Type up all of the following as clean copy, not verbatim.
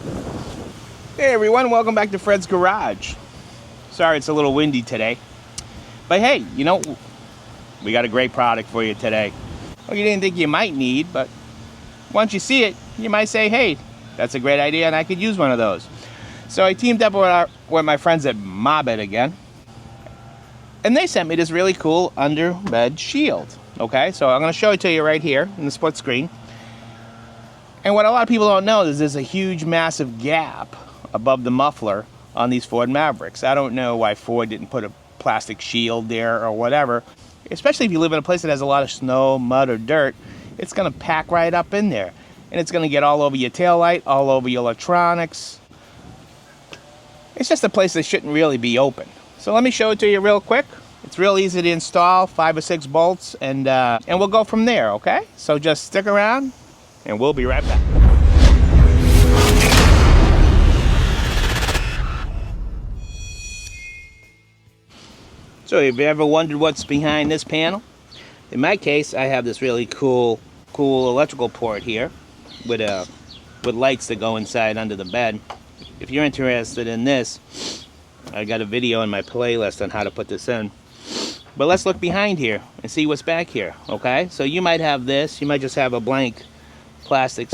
Hey everyone, welcome back to Fred's Garage. Sorry it's a little windy today. But hey, you know, we got a great product for you today. Well, you didn't think you might need, but once you see it, you might say, hey, that's a great idea and I could use one of those. So I teamed up with my friends at Mabett again. And they sent me this really cool underbed shield. Okay, so I'm going to show it to you right here in the split screen. And what a lot of people don't know is there's a huge, massive gap above the muffler on these Ford Mavericks. I don't know why Ford didn't put a plastic shield there or whatever. Especially if you live in a place that has a lot of snow, mud, or dirt, it's going to pack right up in there. And it's going to get all over your taillight, all over your electronics. It's just a place that shouldn't really be open. So let me show it to you real quick. It's real easy to install, 5 or 6 bolts, and we'll go from there, okay? So just stick around, and we'll be right back. So have you ever wondered what's behind this panel? In my case, I have this really cool electrical port here with lights that go inside under the bed. If you're interested in this, I got a video in my playlist on how to put this in. But let's look behind here and see what's back here, okay? So you might have this, you might just have a blank plastic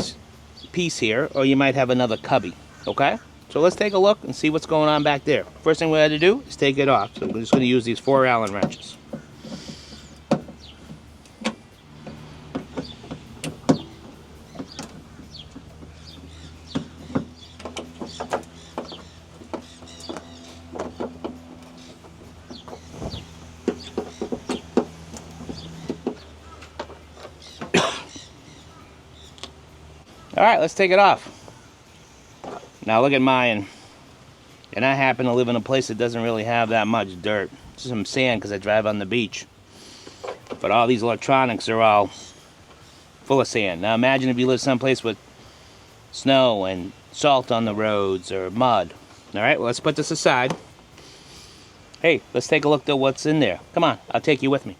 piece here, or you might have another cubby, okay? So let's take a look and see what's going on back there. First thing we had to do is take it off. So we're just going to use these 4 Allen wrenches. Alright, let's take it off. Now look at mine. And I happen to live in a place that doesn't really have that much dirt. Just some sand because I drive on the beach. But all these electronics are all full of sand. Now imagine if you live someplace with snow and salt on the roads or mud. Alright, well, let's put this aside. Hey, let's take a look at what's in there. Come on, I'll take you with me.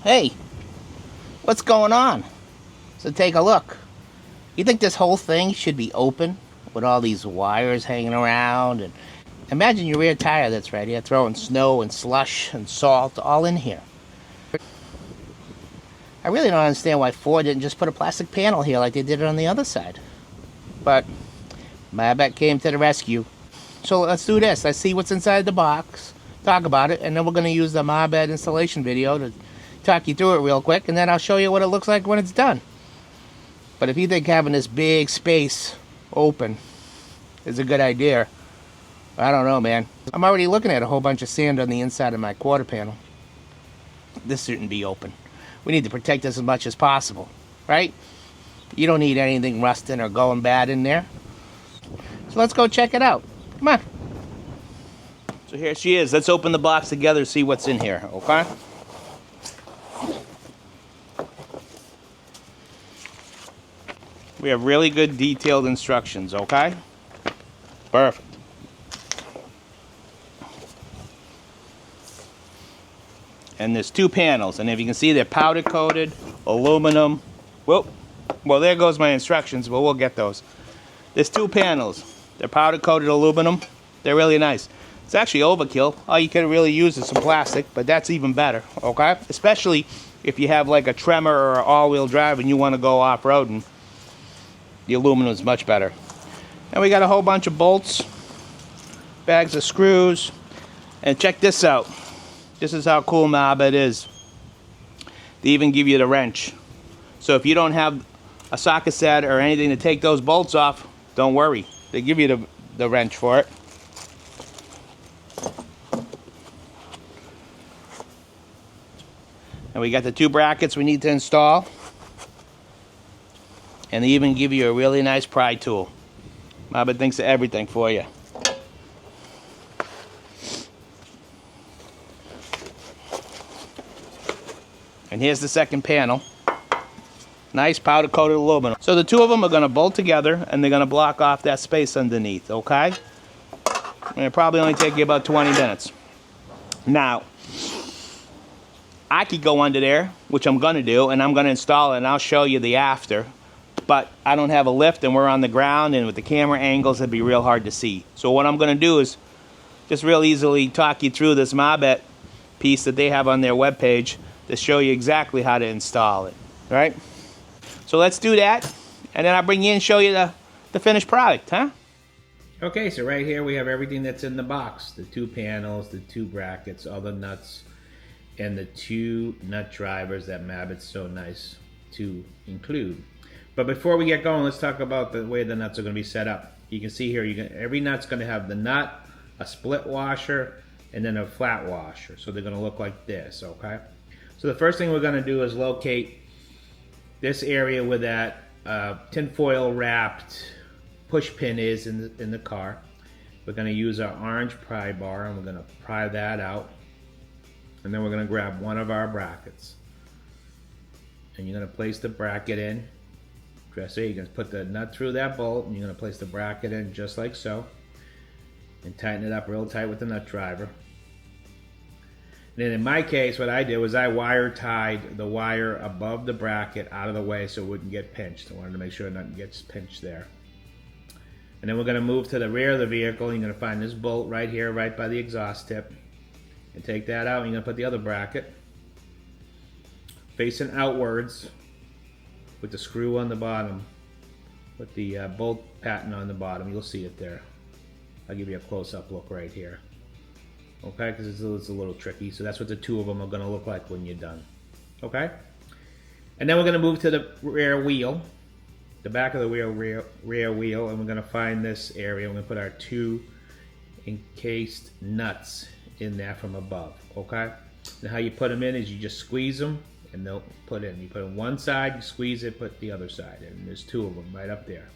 Hey, what's going on? So take a look. You think this whole thing should be open with all these wires hanging around? And imagine your rear tire that's right here throwing snow and slush and salt all in here. I really don't understand why Ford didn't just put a plastic panel here like they did it on the other side. But Mabett came to the rescue. So let's do this. Let's see what's inside the box, talk about it, and then we're going to use the Mabett installation video to talk you through it real quick, and then I'll show you what it looks like when it's done. But if you think having this big space open is a good idea, I don't know, man. I'm already looking at a whole bunch of sand on the inside of my quarter panel. This shouldn't be open. We need to protect this as much as possible, right? You don't need anything rusting or going bad in there. So let's go check it out. Come on. So here she is. Let's open the box together and see what's in here, okay? We have really good detailed instructions, okay? Perfect. And there's 2 panels, and if you can see, they're powder coated, aluminum. Well, there goes my instructions, but we'll get those. There's 2 panels. They're powder coated aluminum. They're really nice. It's actually overkill. All you can really use is some plastic, but that's even better, okay? Especially if you have like a Tremor or all-wheel drive and you want to go off-roading. The aluminum is much better. And we got a whole bunch of bolts, bags of screws, and check this out. This is how cool Mabett is. They even give you the wrench. So if you don't have a socket set or anything to take those bolts off, don't worry. They give you the wrench for it. And we got the 2 brackets we need to install. And they even give you a really nice pry tool. Mabett thinks of everything for you. And here's the second panel. Nice powder coated aluminum. So the 2 of them are going to bolt together and they're going to block off that space underneath, okay? And it'll probably only take you about 20 minutes. Now, I could go under there, which I'm going to do, and I'm going to install it, and I'll show you the after. But I don't have a lift, and we're on the ground, and with the camera angles, it'd be real hard to see. So what I'm going to do is just real easily talk you through this Mabett piece that they have on their webpage to show you exactly how to install it, right? So let's do that, and then I'll bring you in and show you the finished product, huh? Okay, so right here we have everything that's in the box. The 2 panels, the 2 brackets, all the nuts, and the 2 nut drivers that Mabett's so nice to include. But before we get going, let's talk about the way the nuts are going to be set up. You can see here, every nut's going to have the nut, a split washer, and then a flat washer. So they're going to look like this, okay? So the first thing we're going to do is locate this area where that tinfoil wrapped push pin is in the car. We're going to use our orange pry bar and we're going to pry that out. And then we're going to grab one of our brackets. And you're going to place the bracket in. Just so you're going to put the nut through that bolt and you're going to place the bracket in just like so. And tighten it up real tight with the nut driver. And then in my case, what I did was I wire tied the wire above the bracket out of the way so it wouldn't get pinched. I wanted to make sure nothing gets pinched there. And then we're going to move to the rear of the vehicle. You're going to find this bolt right here, right by the exhaust tip. And take that out, and you're going to put the other bracket facing outwards with the screw on the bottom, with the bolt pattern on the bottom. You'll see it there. I'll give you a close-up look right here. Okay, because it's a little tricky. So that's what the 2 of them are going to look like when you're done. Okay? And then we're going to move to the rear wheel, the back of the rear wheel, and we're going to find this area. We're going to put our 2 encased nuts in there from above. Okay? And how you put them in is you just squeeze them and they'll put in. You put in one side, you squeeze it, put the other side in. And there's 2 of them right up there.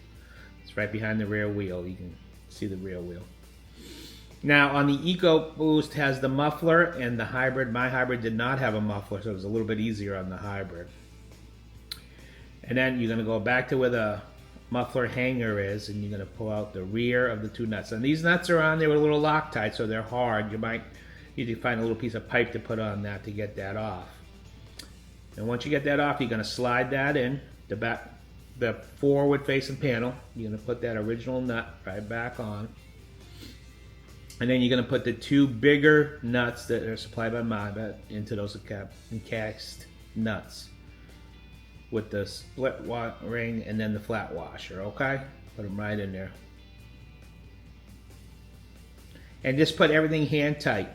It's right behind the rear wheel. You can see the rear wheel. Now on the EcoBoost has the muffler and the hybrid. My hybrid did not have a muffler, so it was a little bit easier on the hybrid. And then you're going to go back to where the muffler hanger is, and you're going to pull out the rear of the 2 nuts. And these nuts are on there with a little Loctite, so they're hard. You might need to find a little piece of pipe to put on that to get that off. And once you get that off, you're going to slide that in the forward facing panel. You're going to put that original nut right back on. And then you're going to put the 2 bigger nuts that are supplied by Mabett into those encased nuts with the split ring and then the flat washer, okay? Put them right in there. And just put everything hand tight.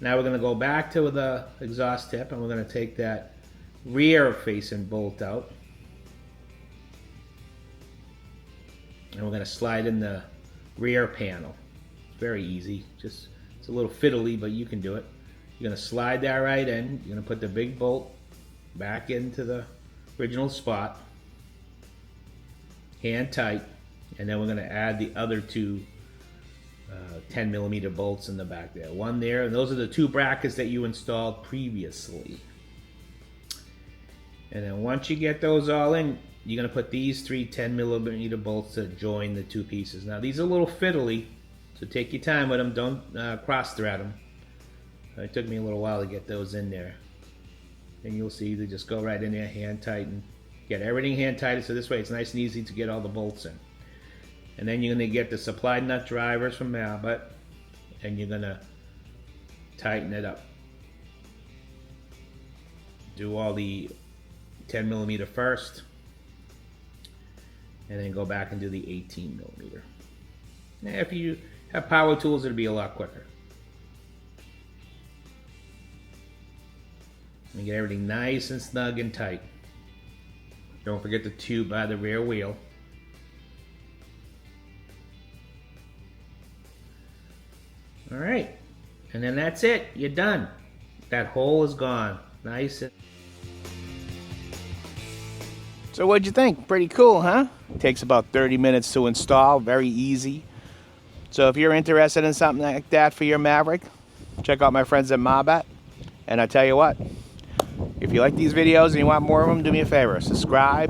Now we're going to go back to the exhaust tip and we're going to take that rear facing bolt out. And we're going to slide in the rear panel. Very easy, just it's a little fiddly, but you can do it. You're going to slide that right in. You're going to put the big bolt back into the original spot, hand tight, and then we're going to add the other 2 10mm bolts in the back there. One there, and those are the 2 brackets that you installed previously. And then once you get those all in, you're going to put these 3 10mm bolts to join the 2 pieces. Now these are a little fiddly, so take your time with them. Don't cross thread them. It took me a little while to get those in there. And you'll see they just go right in there, hand tighten. Get everything hand tightened so this way it's nice and easy to get all the bolts in. And then you're going to get the supplied nut drivers from Mabett and you're going to tighten it up. Do all the 10mm first and then go back and do the 18mm. Now if you have power tools, it'll be a lot quicker. And get everything nice and snug and tight. Don't forget the tube by the rear wheel. All right, and then that's it. You're done. That hole is gone. Nice. So what'd you think? Pretty cool, huh? Takes about 30 minutes to install. Very easy. So if you're interested in something like that for your Maverick, check out my friends at Mabett. And I tell you what, if you like these videos and you want more of them, do me a favor. Subscribe,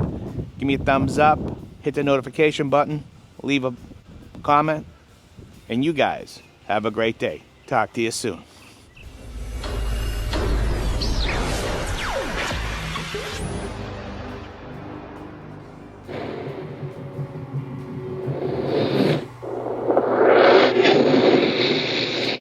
give me a thumbs up, hit the notification button, leave a comment, and you guys have a great day. Talk to you soon.